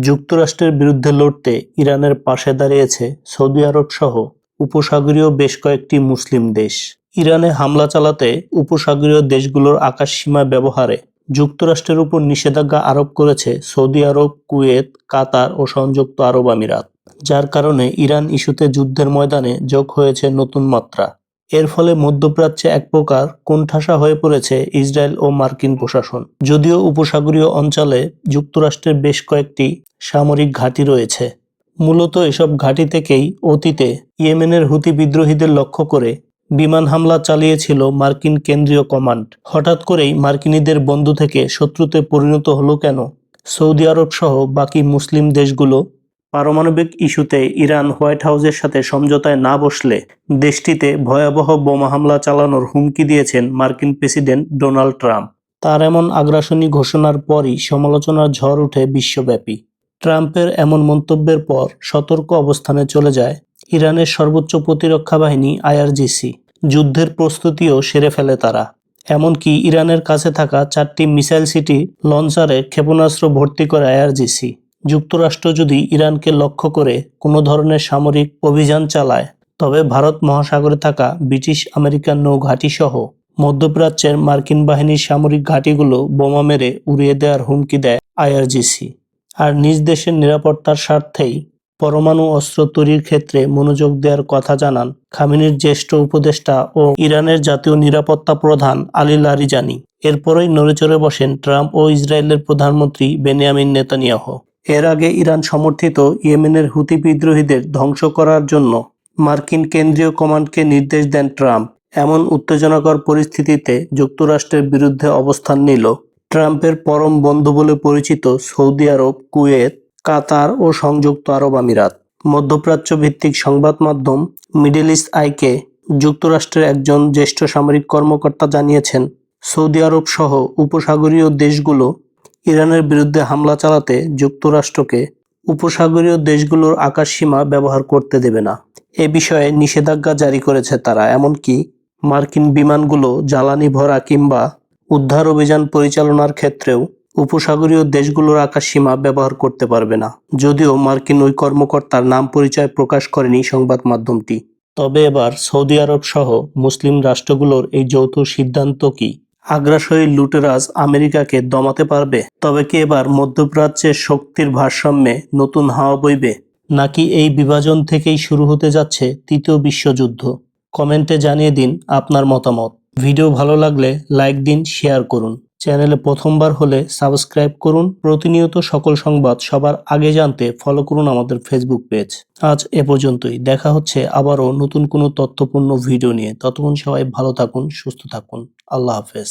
যুক্তরাষ্ট্রের বিরুদ্ধে লড়তে ইরানের পাশে দাঁড়িয়েছে সৌদি আরব সহ উপসাগরীয় বেশ কয়েকটি মুসলিম দেশ। ইরানে হামলা চালাতে উপসাগরীয় দেশগুলোর আকাশসীমা ব্যবহারে যুক্তরাষ্ট্রের উপর নিষেধাজ্ঞা আরোপ করেছে সৌদি আরব, কুয়েত, কাতার ও সংযুক্ত আরব আমিরাত, যার কারণে ইরান ইস্যুতে যুদ্ধের ময়দানে যোগ হয়েছে নতুন মাত্রা। এর ফলে মধ্যপ্রাচ্যে এক প্রকার কোণঠাসা হয়ে পড়েছে ইসরায়েল ও মার্কিন প্রশাসন। যদিও উপসাগরীয় অঞ্চলে যুক্তরাষ্ট্রের বেশ কয়েকটি সামরিক ঘাঁটি রয়েছে। মূলত এসব ঘাঁটি থেকেই অতীতে ইয়েমেনের হুতি বিদ্রোহীদের লক্ষ্য করে বিমান হামলা চালিয়েছিল মার্কিন কেন্দ্রীয় কমান্ড। হঠাৎ করেই মার্কিনীদের বন্ধু থেকে শত্রুতে পরিণত হলো কেন? সৌদি আরব সহ বাকি মুসলিম দেশগুলো পারমাণবিক ইস্যুতে ইরান হোয়াইট হাউসের সাথে সমঝোতায় না বসলে দেশটিতে ভয়াবহ বোমা হামলা চালানোর হুমকি দিয়েছেন মার্কিন প্রেসিডেন্ট ডোনাল্ড ট্রাম্প। তার এমন আগ্রাসনী ঘোষণার পরই সমালোচনার ঝড় ওঠে বিশ্বব্যাপী। ট্রাম্পের এমন মন্তব্যের পর সতর্ক অবস্থানে চলে যায় ইরানের সর্বোচ্চ প্রতিরক্ষা বাহিনী আইআরজিসি। যুদ্ধের প্রস্তুতিও সেরে ফেলে তারা। এমনকি ইরানের কাছে থাকা 4টি মিসাইল সিটি লঞ্চারে ক্ষেপণাস্ত্র ভর্তি করে আইআরজিসি। যুক্তরাষ্ট্র যদি ইরানকে লক্ষ্য করে কোনো ধরনের সামরিক অভিযান চালায়, তবে ভারত মহাসাগরে থাকা ব্রিটিশ আমেরিকান নৌঘাঁটি সহ মধ্যপ্রাচ্যের মার্কিন বাহিনীর সামরিক ঘাঁটিগুলো বোমা মেরে উড়িয়ে দেওয়ার হুমকি দেয় আইআরজিসি। আর নিজ দেশের নিরাপত্তার স্বার্থেই পরমাণু অস্ত্র তৈরির ক্ষেত্রে মনোযোগ দেওয়ার কথা জানান খামেনির জ্যেষ্ঠ উপদেষ্টা ও ইরানের জাতীয় নিরাপত্তা প্রধান আলী লারিজানি। এরপরই নড়েচড়ে বসেন ট্রাম্প ও ইসরায়েলের প্রধানমন্ত্রী বেনিয়ামিন নেতানিয়াহু। এর আগে ইরান সমর্থিত ইয়েমেনের হুতি বিদ্রোহীদের ধ্বংস করার জন্য মার্কিন কেন্দ্রীয় কমান্ডকে নির্দেশ দেন ট্রাম্প। এমন উত্তেজনাকর পরিস্থিতিতে যুক্তরাষ্ট্রের বিরুদ্ধে অবস্থান নিল ট্রাম্পের পরম বন্ধু বলে পরিচিত সৌদি আরব, কুয়েত, কাতার ও সংযুক্ত আরব আমিরাত। মধ্যপ্রাচ্য ভিত্তিক সংবাদ মাধ্যম মিডল ইস্ট আইকে যুক্তরাষ্ট্রের একজন জ্যেষ্ঠ সামরিক কর্মকর্তা জানিয়েছেন, সৌদি আরব সহ উপসাগরীয় দেশগুলো ইরানের বিরুদ্ধে হামলা চালাতে যুক্তরাষ্ট্রকে উপসাগরীয় দেশগুলোর আকাশসীমা ব্যবহার করতে দেবে না। এ বিষয়ে নিষেধাজ্ঞা জারি করেছে তারা। এমনকি মার্কিন বিমানগুলো জ্বালানি ভরা কিংবা উদ্ধার অভিযান পরিচালনার ক্ষেত্রেও উপসাগরীয় দেশগুলোর আকাশসীমা ব্যবহার করতে পারবে না। যদিও মার্কিন ওই কর্মকর্তার নাম পরিচয় প্রকাশ করেনি সংবাদ মাধ্যমটি। তবে এবার সৌদি আরব সহ মুসলিম রাষ্ট্রগুলোর এই যৌথ সিদ্ধান্ত কি আগ্রাসী লুটেরাজ আমেরিকাকে দমাতে পারবে? তবে কি এবার মধ্যপ্রাচ্যের শক্তির ভারসাম্যে নতুন হাওয়া বইবে, নাকি এই বিভাজন থেকেই শুরু হতে যাচ্ছে তৃতীয় বিশ্বযুদ্ধ? কমেন্টে জানিয়ে দিন আপনার মতামত। ভিডিও ভালো লাগলে লাইক দিন, শেয়ার করুন। চ্যানেলে প্রথমবার হলে সাবস্ক্রাইব করুন। প্রতিনিয়ত সকল সংবাদ সবার আগে জানতে ফলো করুন আমাদের ফেসবুক পেজ। আজ এ পর্যন্তই। দেখা হচ্ছে আবারও নতুন কোনো তথ্যপূর্ণ ভিডিও নিয়ে। ততক্ষণ সবাই ভালো থাকুন, সুস্থ থাকুন। আল্লাহ হাফেজ।